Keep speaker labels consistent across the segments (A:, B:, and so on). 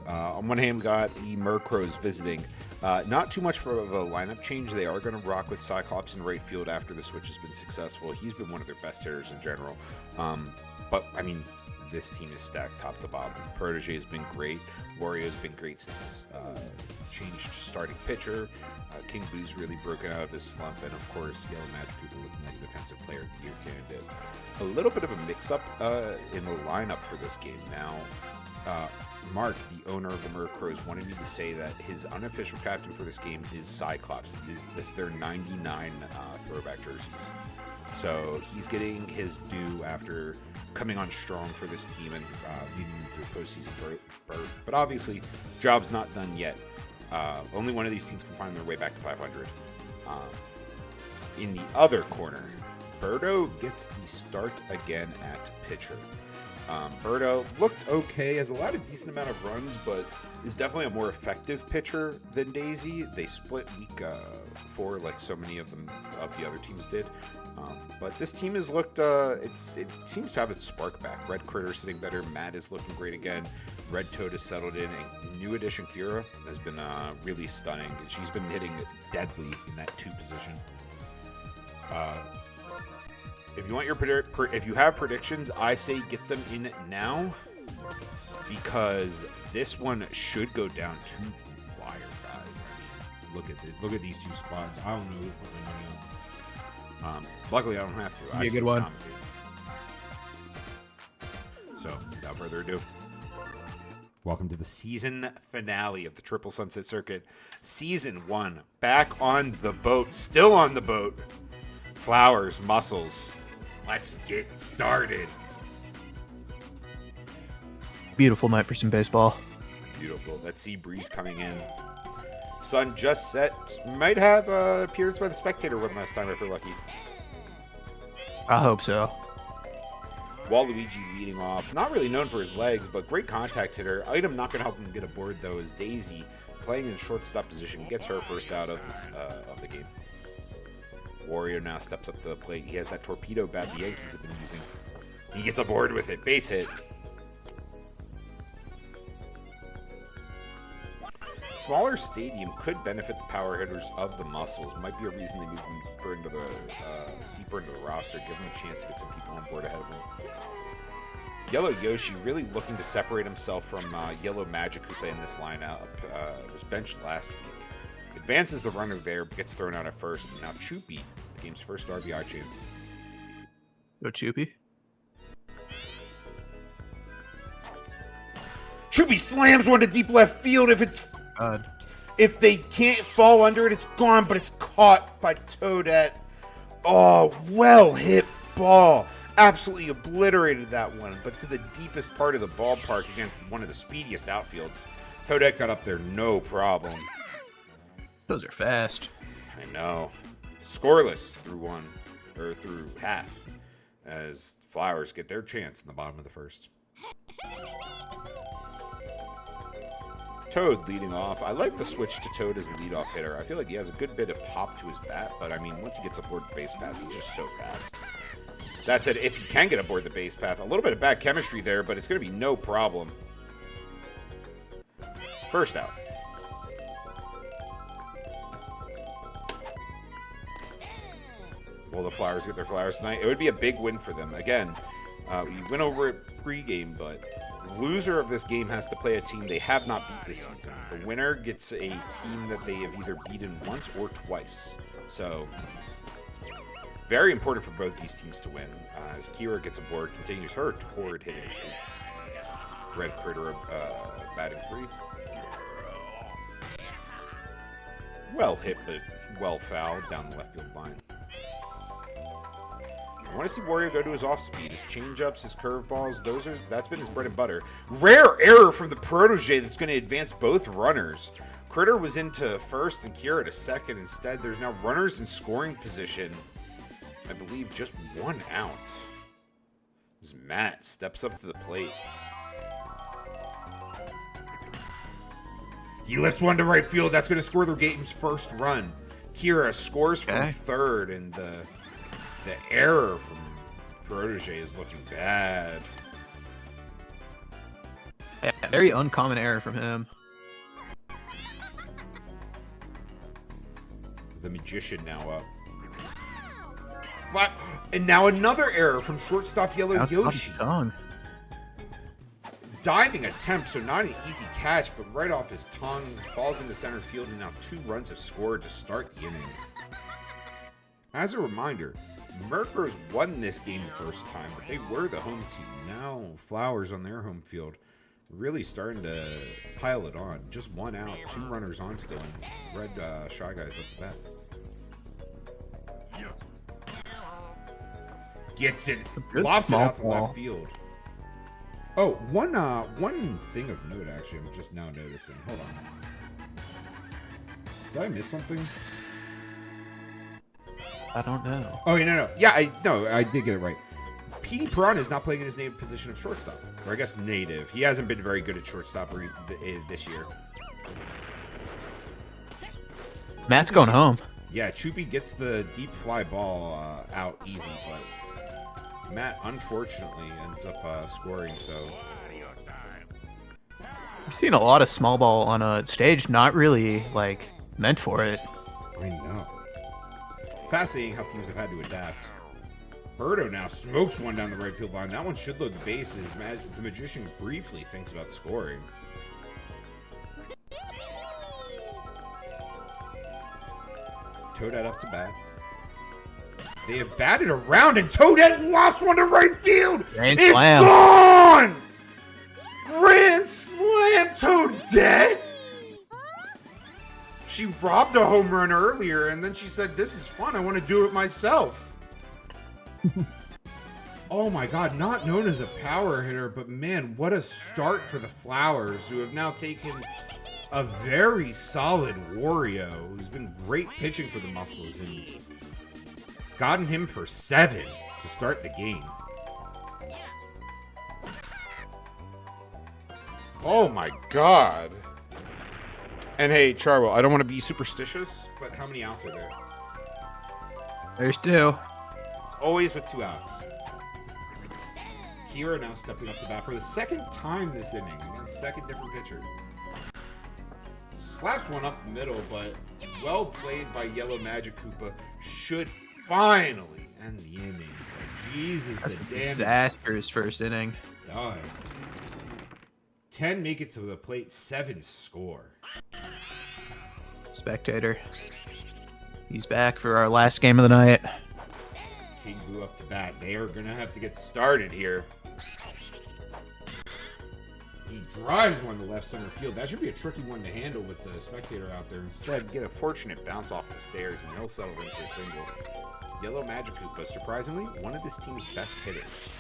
A: On one hand, we got the Murkrows visiting. Not too much of a lineup change. They are going to rock with Cyclops in right field after the switch has been successful. He's been one of their best hitters in general. But, I mean, this team is stacked top to bottom. Protege has been great. Wario's been great since his changed starting pitcher. King Boo's really broken out of his slump. And, of course, Yellow Magic people looking like Defensive Player of the Year candidate. A little bit of a mix-up in the lineup for this game now. Mark, the owner of the Murkrows, wanted me to say that his unofficial captain for this game is Cyclops. This is their 99 throwback jerseys. So he's getting his due after coming on strong for this team and leading them through postseason berth. But obviously, job's not done yet. Only one of these teams can find their way back to 500. In the other corner, Birdo gets the start again at pitcher. Birdo looked okay, has allowed a decent amount of runs, but is definitely a more effective pitcher than Daisy. They split week 4 like so many of the other teams did. But this team has looked, it seems to have its spark back. Red Critter sitting better. Matt is looking great again. Red Toad has settled in. And new addition Kira has been really stunning. She's been hitting deadly in that 2 position. If you want if you have predictions, I say get them in now because this one should go down to the wire, guys. I mean, look at these 2 spots. I don't know who put my money on. Luckily, I don't have to.
B: Be a good one.
A: So, without further ado, welcome to the season finale of the Triple Sunset Circuit. Season 1, back on the boat, still on the boat. Flowers, muscles. Let's get started.
B: Beautiful night for some baseball.
A: Beautiful. That sea breeze coming in. Sun just set. Might have appearance by the spectator one last time if we're lucky.
B: I hope so.
A: Waluigi leading off. Not really known for his legs, but great contact hitter. Item not going to help him get aboard, though, is Daisy playing in shortstop position. Gets her first out of the game. Wario now steps up to the plate. He has that torpedo bat the Yankees have been using. He gets aboard with it. Base hit. Smaller stadium could benefit the power hitters of the muscles. Might be a reason they move them deeper into the roster. Give them a chance to get some people on board ahead of them. Yellow Yoshi really looking to separate himself from Yellow Magic, who played in this lineup. Was benched last week. Advances the runner there, gets thrown out at first. And now Choopy, the game's first RBI chance.
B: Go Choopy.
A: Choopy slams one to deep left field.
B: God.
A: If they can't fall under it, it's gone, but it's caught by Toadette. Oh, well hit ball. Absolutely obliterated that one, but to the deepest part of the ballpark against one of the speediest outfields. Toadette got up there, no problem.
B: Those are fast.
A: I know. Scoreless through half, as Flowers get their chance in the bottom of the first. Toad leading off. I like the switch to Toad as a leadoff hitter. I feel like he has a good bit of pop to his bat, but I mean, once he gets aboard the base path, he's just so fast. That said, if he can get aboard the base path, a little bit of bad chemistry there, but it's going to be no problem. First out. Will the Flowers get their flowers tonight? It would be a big win for them. Again, we went over it pregame, but the loser of this game has to play a team they have not beat this season. The winner gets a team that they have either beaten once or twice. So, very important for both these teams to win. As Kira gets aboard, continues her torrid hitting streak. Red Critter batting 3. Well hit, but well fouled down the left field line. I want to see Wario go to his off-speed, his change-ups, his curveballs. That's been his bread and butter. Rare error from the Protege that's going to advance both runners. Critter was into first and Kira to second. Instead, there's now runners in scoring position. I believe just 1 out. As Matt steps up to the plate. He lifts one to right field. That's going to score the game's first run. Kira scores from third, and the error from Protege is looking bad.
B: Yeah, very uncommon error from him.
A: The magician now up. Slap. And now another error from shortstop Yellow
B: That's
A: Yoshi.
B: tongue.
A: Diving attempt, so not an easy catch, but right off his tongue. Falls into center field, and now 2 runs have scored to start the inning. As a reminder, Murkrows won this game the first time, but they were the home team. Now Flowers on their home field really starting to pile it on. Just 1 out, 2 runners on still, and Red Shy Guys up the bat. Gets it, lofts it out to left field. Oh, one thing of note, actually, I'm just now noticing. Hold on. Did I miss something?
B: I don't know.
A: Oh, no. Yeah, I did get it right. Petey Piranha is not playing in his native position of shortstop. Or I guess native. He hasn't been very good at shortstop this year.
B: Matt's going home.
A: Yeah, Choopy gets the deep fly ball out easy, but Matt, unfortunately, ends up scoring, so...
B: I've seen a lot of small ball on a stage not really, like, meant for it.
A: I know. Fascinating how teams have had to adapt. Birdo now smokes one down the right field line. That one should load the bases. The Magician briefly thinks about scoring. Toadette up to bat. They have batted around, and Toadette lofts one to right field.
B: Grand
A: It's
B: slam.
A: gone! Grand slam, Toadette! She robbed a home run earlier, and then she said, this is fun. I want to do it myself. Oh my God, not known as a power hitter, but man, what a start for the Flowers, who have now taken a very solid Wario, who's been great pitching for the Muscles, and gotten him for 7 to start the game. Oh my God. And hey, Charwell, I don't want to be superstitious, but how many outs are there?
B: There's 2.
A: It's always with 2 outs. Kira now stepping up to bat for the 2nd time this inning against 2nd different pitcher. Slaps one up the middle, but well played by Yellow Magic Koopa. Should finally end the inning. Jesus,
B: That's
A: the
B: a
A: damn
B: disastrous first inning.
A: God. 10 make it to the plate, 7 score.
B: Spectator. He's back for our last game of the night.
A: King Boo up to bat. They are going to have to get started here. He drives one to left center field. That should be a tricky one to handle with the spectator out there. Instead, get a fortunate bounce off the stairs, and he'll settle in for a single. Yellow Magic Koopa, surprisingly, one of this team's best hitters.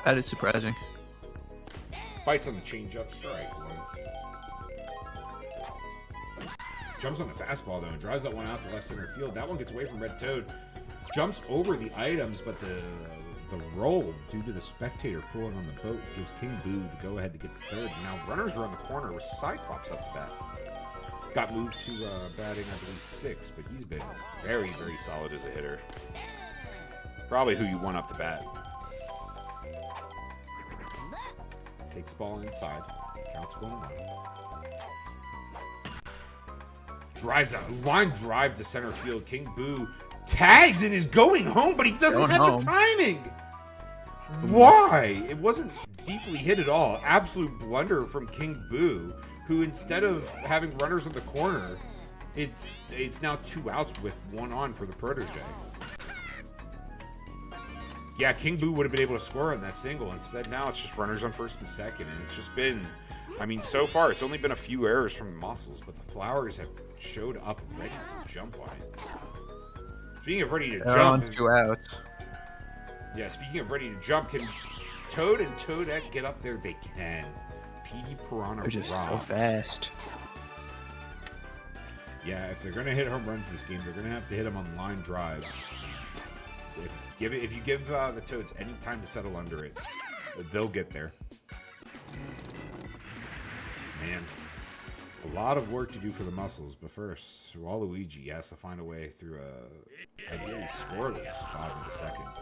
B: That is surprising.
A: Bites on the changeup, strike one. Jumps on the fastball, though, and drives that one out to left center field. That one gets away from Red Toad. Jumps over the items, but the roll, due to the spectator pulling on the boat, gives King Boo the go-ahead to get the 3rd. Now runners are on the corner with Cyclops up to bat. Got moved to batting, I believe, 6, but he's been very, very solid as a hitter. Probably who you want up to bat. Takes ball inside. Counts 1-1. Drives a line drive to center field. King Boo tags and is going home, but he doesn't have the timing. Why? It wasn't deeply hit at all. Absolute blunder from King Boo, who instead of having runners on the corner, it's now 2 outs with 1 on for the protege. Yeah, King Boo would have been able to score on that single. Instead, now it's just runners on 1st and 2nd, and it's just been, I mean, so far it's only been a few errors from the Muscles, but the Flowers have showed up ready to jump on it. Speaking of ready to jump,
B: on 2 outs.
A: Yeah, speaking of ready to jump, can Toad and Toadette get up there? They can. Petey Piranha
B: They're just so
A: robbed.
B: fast.
A: Yeah, if they're going to hit home runs this game, they're going to have to hit them on line drives. If you give the Toads any time to settle under it, they'll get there. Man, a lot of work to do for the Muscles, but first, Waluigi has to find a way through a ideally scoreless bottom of the 2nd.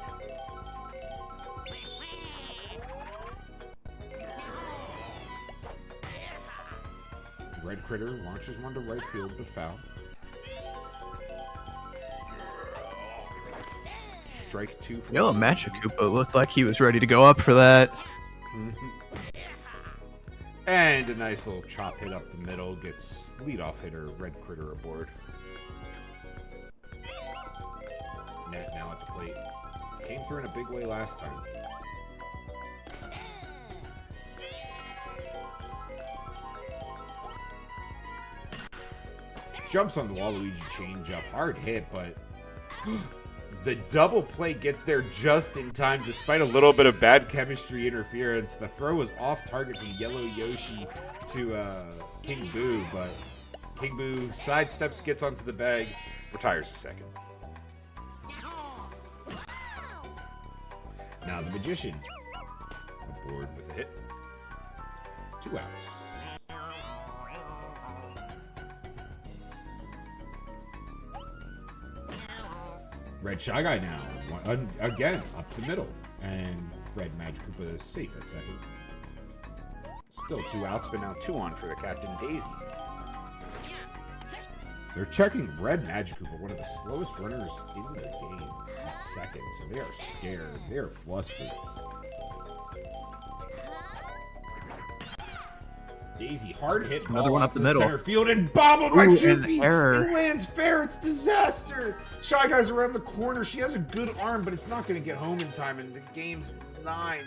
A: Red Critter launches one to right field, but foul. Strike 2 from
B: Yellow Machakupa looked like he was ready to go up for that.
A: And a nice little chop hit up the middle gets leadoff hitter Red Critter aboard. Nat now at the plate. Came through in a big way last time. Jumps on the Waluigi changeup. Hard hit, but the double play gets there just in time despite a little bit of bad chemistry interference. The throw was off target from Yellow Yoshi to King Boo, but King Boo sidesteps, gets onto the bag, retires a second. Now the Magician aboard with a hit. 2 outs. Red Shy Guy now, again, up the middle. And Red Magikoopa is safe at second. Still 2 outs, but now 2 on for the Captain Daisy. They're checking Red Magikoopa, one of the slowest runners in the game, at second. So they are scared. They are flustered. Daisy, hard hit.
B: Another one up the middle.
A: Center field and bobbled by Jupi.
B: Error.
A: It lands fair. It's disaster. Shy Guy's around the corner. She has a good arm, but it's not going to get home in time. And the game's 9-0.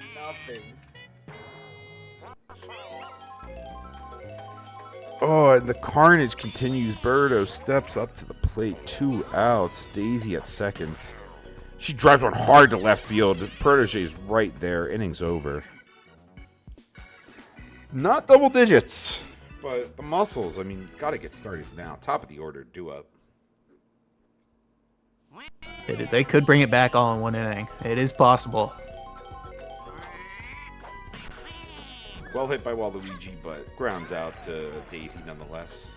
A: Oh, and the carnage continues. Birdo steps up to the plate. 2 outs. Daisy at second. She drives one hard to left field. Protege's right there. Inning's over. Not double digits, but the muscles, I mean, got to get started now. Top of the order, due up.
B: They could bring it back all in one inning. It is possible.
A: Well hit by Waluigi, but grounds out to Daisy nonetheless.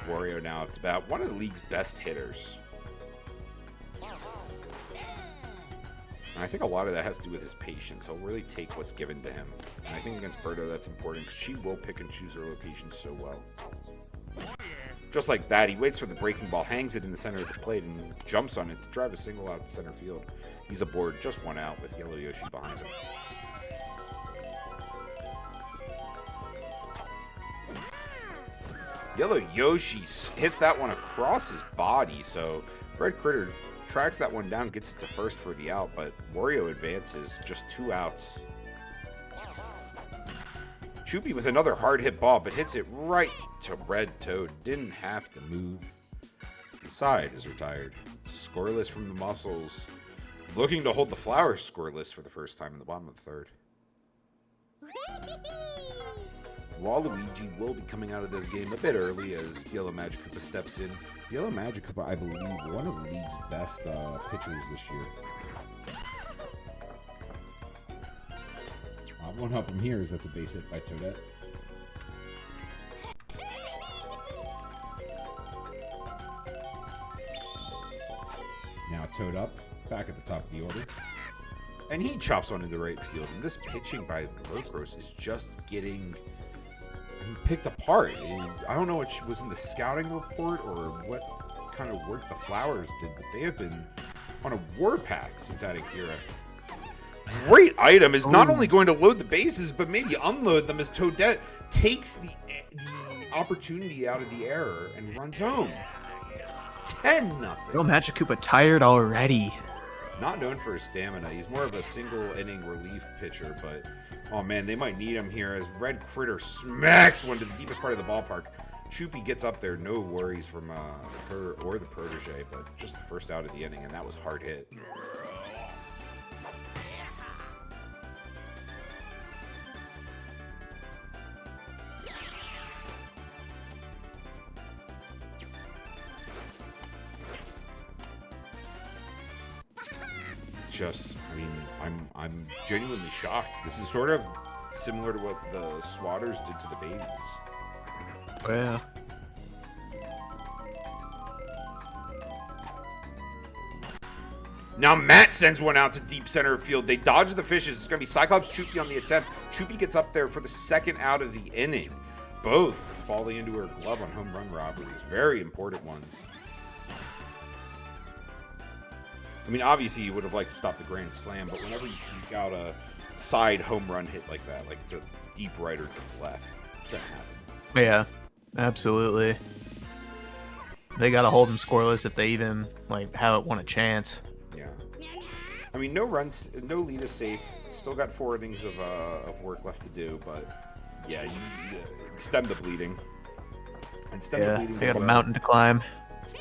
A: Wario now up to bat. One of the league's best hitters. And I think a lot of that has to do with his patience. He'll really take what's given to him. And I think against Birdo, that's important because she will pick and choose her location so well. Just like that, he waits for the breaking ball, hangs it in the center of the plate, and jumps on it to drive a single out to center field. He's aboard, just 1 out with Yellow Yoshi behind him. Yellow Yoshi hits that one across his body, so Red Critter tracks that one down, gets it to first for the out, but Wario advances, just 2 outs. Choopy with another hard hit ball, but hits it right to Red Toad. Didn't have to move. The side is retired. Scoreless from the muscles. Looking to hold the Flowers scoreless for the first time in the bottom of the third. Waluigi will be coming out of this game a bit early as Yellow Magikoopa steps in. Yellow Magikoopa, I believe, one of the league's best pitchers this year. Won't help him here as that's a base hit by Toadette. Now Toad up, back at the top of the order. And he chops one into right field. And this pitching by Murkrow is just getting picked apart. I don't know what was in the scouting report or what kind of work the Flowers did, but they have been on a warpath since adding Kira. Great item is not only going to load the bases, but maybe unload them as Toadette takes the opportunity out of the error and runs home. 10-0.
B: Real Magikoopa tired already.
A: Not known for his stamina. He's more of a single inning relief pitcher, but oh man, they might need him here as Red Critter smacks one to the deepest part of the ballpark. Choopy gets up there, no worries from her or the protege, but just the first out of the inning, and that was hard hit. I mean, I'm genuinely shocked. This is sort of similar to what the Swatters did to the babies.
B: Oh, yeah.
A: Now Matt sends one out to deep center field. They dodge the fishes. It's going to be Cyclops Choopy on the attempt. Choopy gets up there for the second out of the inning. both falling into her glove on home run robberies. Very important ones. I mean, obviously, you would have liked to stop the grand slam, but whenever you sneak out a side home run hit like that, like to deep right or to left, it's going to happen.
B: Yeah, absolutely. They got to hold them scoreless if they even, like, want a chance.
A: Yeah. I mean, no runs, no lead is safe. Still got 4 innings of work left to do, but yeah, you need to stem the bleeding. And stem the bleeding.
B: They got a mountain to climb.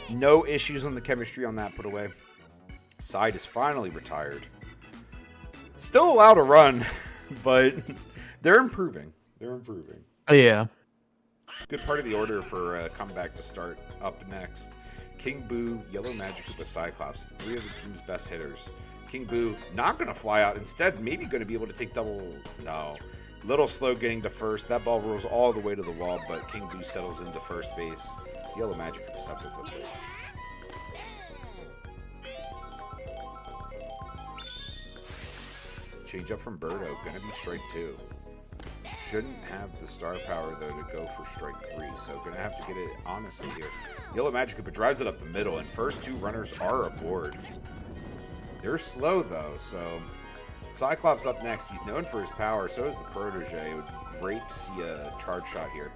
A: No issues on the chemistry on that put away. Side is finally retired. Still allowed to run, but they're improving. They're improving.
B: Oh, yeah.
A: Good part of the order for a comeback to start. Up next, King Boo, Yellow Magic with the Cyclops. 3 of the team's best hitters. King Boo not going to fly out. Instead, maybe going to be able to take double. No. Little slow getting to first. That ball rolls all the way to the wall, but King Boo settles into first base. It's Yellow Magic who steps up with it. Change up from Birdo. Going to be strike 2. Shouldn't have the star power, though, to go for strike 3. So going to have to get it honestly here. Yellow Magic Koopa drives it up the middle, and first 2 runners are aboard. They're slow, though, so Cyclops up next. He's known for his power. So is the protege. It would be great to see a charge shot here.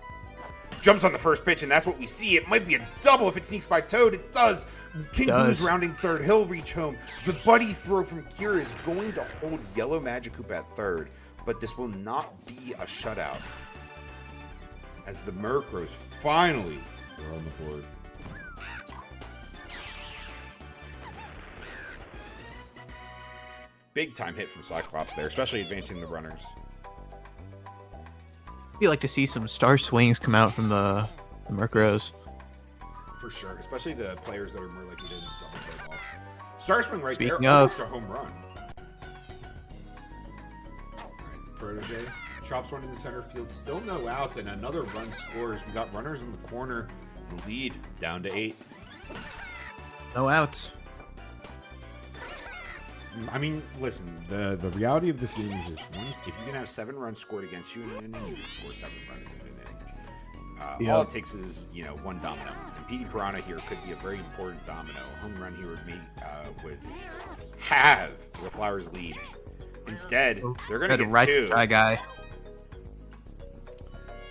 A: Jumps on the first pitch, and that's what we see. It might be a double if it sneaks by Toad. It does. King Boo's rounding third. He'll reach home. The buddy throw from Kira is going to hold Yellow Magic Koopa at third, but this will not be a shutout, as the Murkrows finally are on the board. Big time hit from Cyclops there, especially advancing the runners.
B: I'd like to see some star swings come out from the Murkrows.
A: For sure, especially the players that are more likely to double play balls. Star swing right
B: Speaking
A: there,
B: of,
A: almost a home run. All right, the protege chops one in the center field. Still no outs, and another run scores. We got runners in the corner. The lead down to 8.
B: No outs.
A: I mean, listen, the reality of this game is if you can have 7 runs scored against you in an inning, you can score 7 runs in an inning. All it takes is, one domino. And Petey Piranha here could be a very important domino. A home run here would have the Flowers lead. Instead, they're going to get 2.
B: Guy.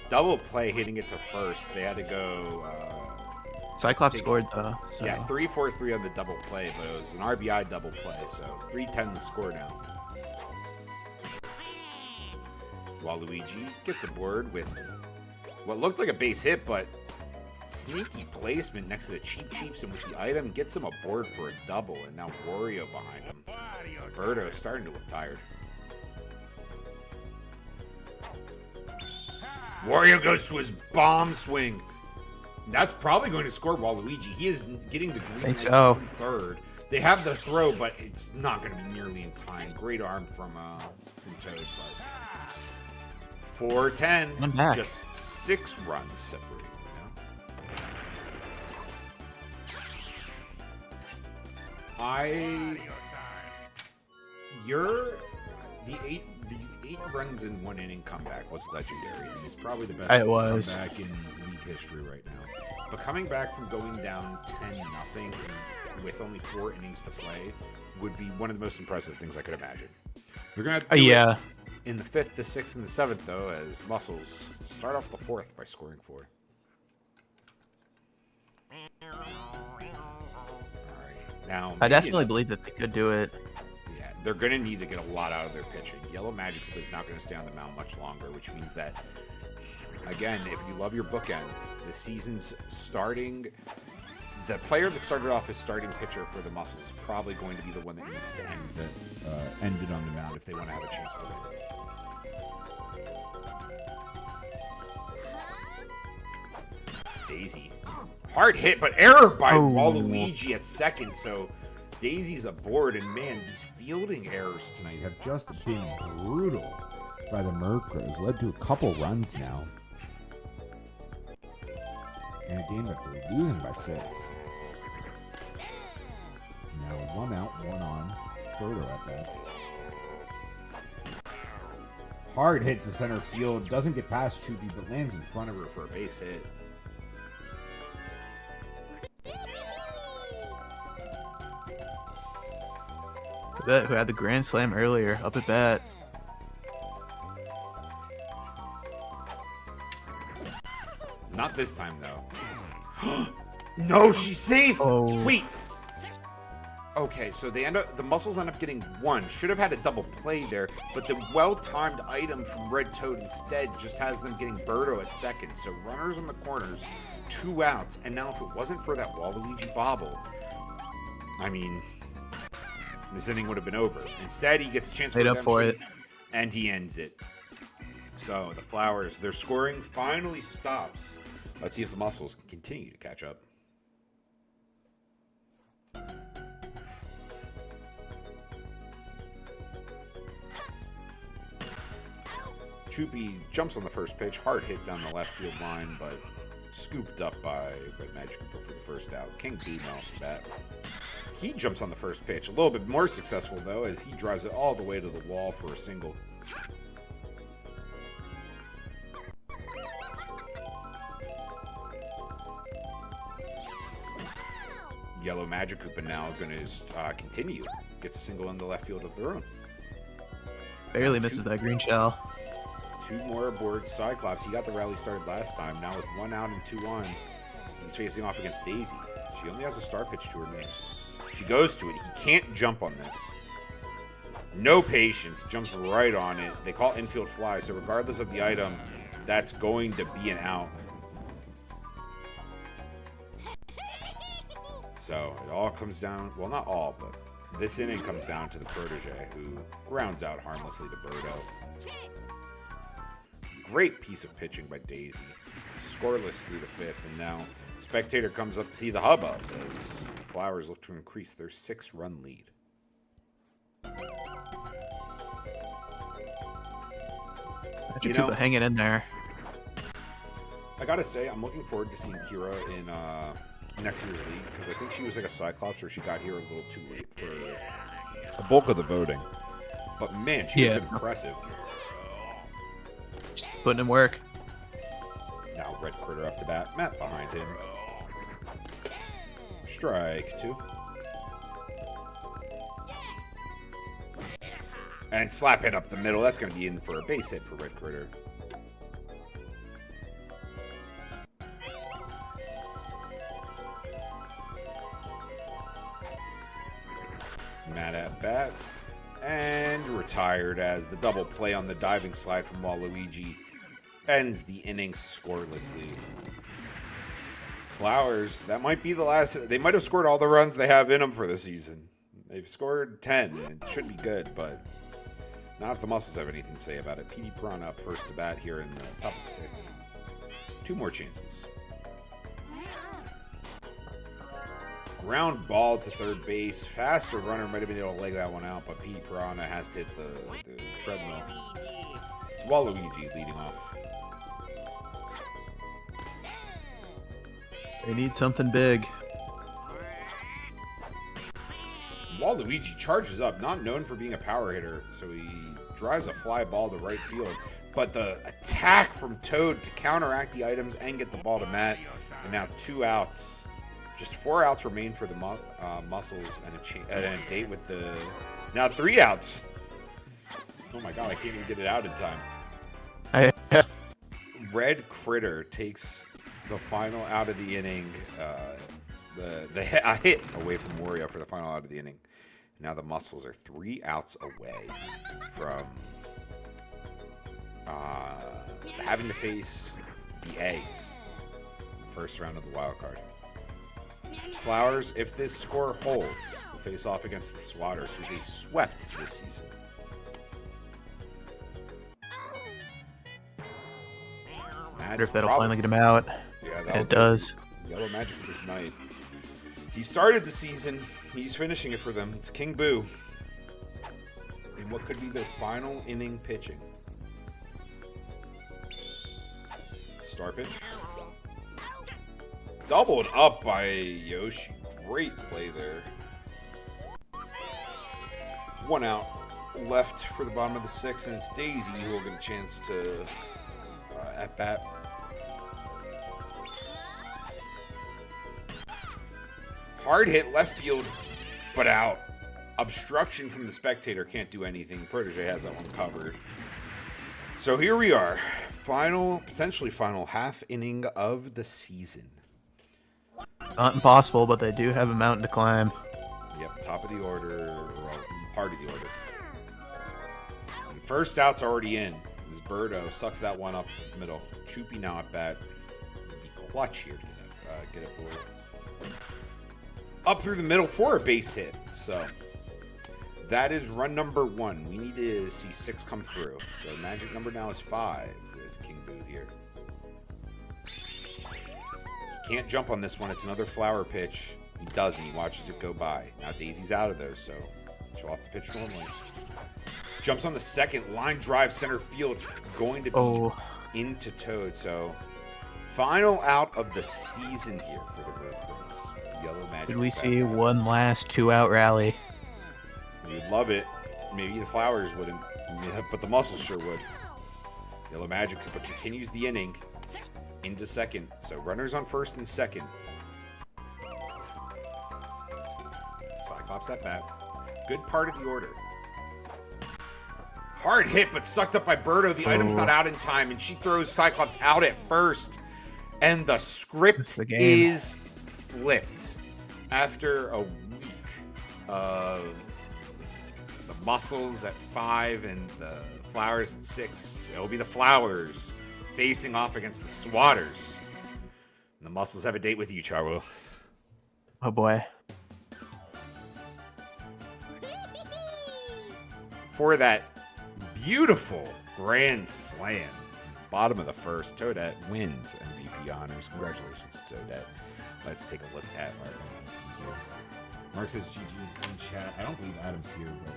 A: Double play hitting it to first. They had to go...
B: Cyclops scored, though. So.
A: Yeah, 3-4-3 on the double play, but it was an RBI double play, so 3-10 the score now. Waluigi gets aboard with what looked like a base hit, but sneaky placement next to the Cheeps, and with the item gets him aboard for a double, and now Wario behind him. Birdo starting to look tired. Wario goes to his bomb swing. That's probably going to score Waluigi. He is getting the green light on third. They have the throw, but it's not going to be nearly in time. Great arm from Toad, but 4-10, just 6 runs separated. The eight runs in 1 inning comeback was legendary, and it's probably the best comeback in league history right now. But coming back from going down 10-0 with only 4 innings to play would be one of the most impressive things I could imagine. We're gonna have to do it in the 5th, the 6th, and the 7th, though, as Muscles start off the 4th by scoring 4. All right, now
B: I definitely believe that they could do it.
A: Yeah, they're going to need to get a lot out of their pitching. Yellow Magic is not going to stay on the mound much longer, which means that, again, if you love your bookends, the season's starting. The player that started off as starting pitcher for the Muscles is probably going to be the one that needs to end it on the mound if they want to have a chance to win. Daisy. Hard hit, but error by Waluigi at second, so Daisy's aboard, and man, these fielding errors tonight have just been brutal by the Murkrows. Led to a couple runs now. And a game that they're losing by 6. Now 1 out, 1 on. Birdo at that. Hard hit to center field. Doesn't get past Choopy, but lands in front of her for a base hit.
B: Who had the grand slam earlier, up at bat.
A: Not this time, though. No, she's safe!
B: Oh.
A: Wait! Okay, so the muscles end up getting one. Should have had a double play there, but the well-timed item from Red Toad instead just has them getting Birdo at second. So runners in the corners, 2 outs, and now if it wasn't for that Waluigi bobble, I mean, this inning would have been over. Instead, he gets a chance
B: Made up for it,
A: and he ends it. So the Flowers, their scoring finally stops. Let's see if the muscles can continue to catch up. Choopy jumps on the first pitch, hard hit down the left field line, but scooped up by Red Magic Koopa for the first out. King Boo now off the bat. He jumps on the first pitch, a little bit more successful though, as he drives it all the way to the wall for a single. Yellow Magic Koopa now going to continue. Gets a single in the left field of their own.
B: barely misses that green shell.
A: 2 more aboard Cyclops. He got the rally started last time. Now with 1 out and 2 on, he's facing off against Daisy. She only has a star pitch to her name. She goes to it. He can't jump on this. No patience. Jumps right on it. They call it infield fly, so regardless of the item, that's going to be an out. So it all comes down, well, not all, but this inning comes down to the protege, who grounds out harmlessly to Birdo. Great piece of pitching by Daisy. Scoreless through the 5th, and now Spectator comes up to see the hubbub as Flowers look to increase their 6-run lead.
B: You know, hanging in there.
A: I gotta say, I'm looking forward to seeing Kira in next year's league, because I think she was like a Cyclops, or she got here a little too late for the bulk of the voting. But man, she's been impressive.
B: Just putting in work.
A: Now Red Critter up to bat, Matt behind him. Strike 2. And slap hit up the middle. That's going to be in for a base hit for Red Critter. Matt at bat. And retired as the double play on the diving slide from Waluigi ends the inning scorelessly. Flowers, that might be the last. They might have scored all the runs they have in them for the season. They've scored 10, and it should be good, but not if the muscles have anything to say about it. PD Prawn up first to bat here in the top of the 6th. 2 more chances. Ground ball to third base. Faster runner might have been able to leg that one out, but P. Piranha has to hit the treadmill. It's Waluigi leading off.
B: They need something big.
A: Waluigi charges up, not known for being a power hitter, so he drives a fly ball to right field. But the attack from Toad to counteract the items and get the ball to Matt, and now 2 outs. Just 4 outs remain for the muscles and a date with the... Now 3 outs. Oh my god, I can't even get it out in time. Red Critter takes the final out of the inning. A hit away from Wario for the final out of the inning. Now the muscles are 3 outs away from having to face the eggs. First round of the wild card. Flowers, if this score holds, will face off against the Swatters, who they swept this season.
B: I wonder if that'll finally get him out. Yeah, it does.
A: Yellow Magic for this night. He started the season. He's finishing it for them. It's King Boo. In what could be their final inning pitching. Star pitch. Doubled up by Yoshi. Great play there. 1 out. left for the bottom of the 6th, and it's Daisy who will get a chance to at bat. Hard hit left field, but out. Obstruction from the spectator, can't do anything. Protege has that one covered. So here we are. Potentially final half inning of the season.
B: Not impossible, but they do have a mountain to climb.
A: Yep, top of the order, or part of the order. And first out's already in. This Birdo sucks that one up the middle. Choopy now at bat. Be clutch here to get it below. Up through the middle for a base hit. So that is run number 1. We need to see 6 come through. So magic number now is 5 with King Boo here. He can't jump on this one. It's another flower pitch. He doesn't. He watches it go by. Now Daisy's out of there, so show off the pitch normally. Jumps on the second. Line drive center field. Going to be into Toad. So final out of the season here for the Bird. Yellow Magic.
B: Did we see one last 2-out rally?
A: We'd love it. Maybe the Flowers wouldn't, but the Muscles sure would. Yellow Magic Koopa continues the inning into second. So runners on first and second. Cyclops at bat. Good part of the order. Hard hit, but sucked up by Birdo. The item's not out in time, and she throws Cyclops out at first. And the script is flipped. After a week of the Muscles at 5 and the Flowers at 6, it'll be the Flowers facing off against the Swatters. And the Muscles have a date with you, Charwo.
B: Oh boy.
A: For that beautiful grand slam. Bottom of the first, Toadette wins MVP honors. Congratulations, Toadette. Let's take a look at our MVP here. Mark says GG's in chat. I don't believe Adam's here, but...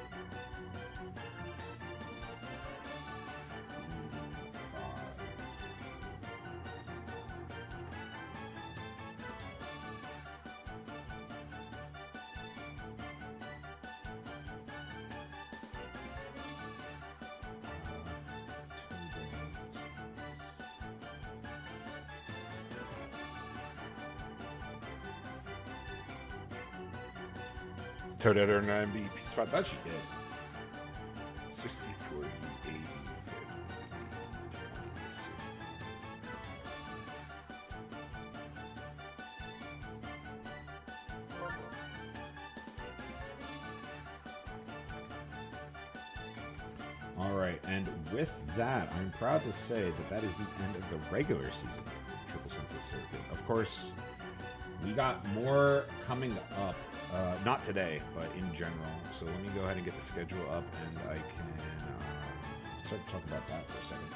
A: Toadette earned an MVP spot. That she did. 60, 40, 80, 50, 20, 60. All right, and with that, I'm proud to say that that is the end of the regular season of Triple Sunset Circuit. Of course, we got more coming up. Not today, but in general. So let me go ahead and get the schedule up, and I can start to talk about that for a second.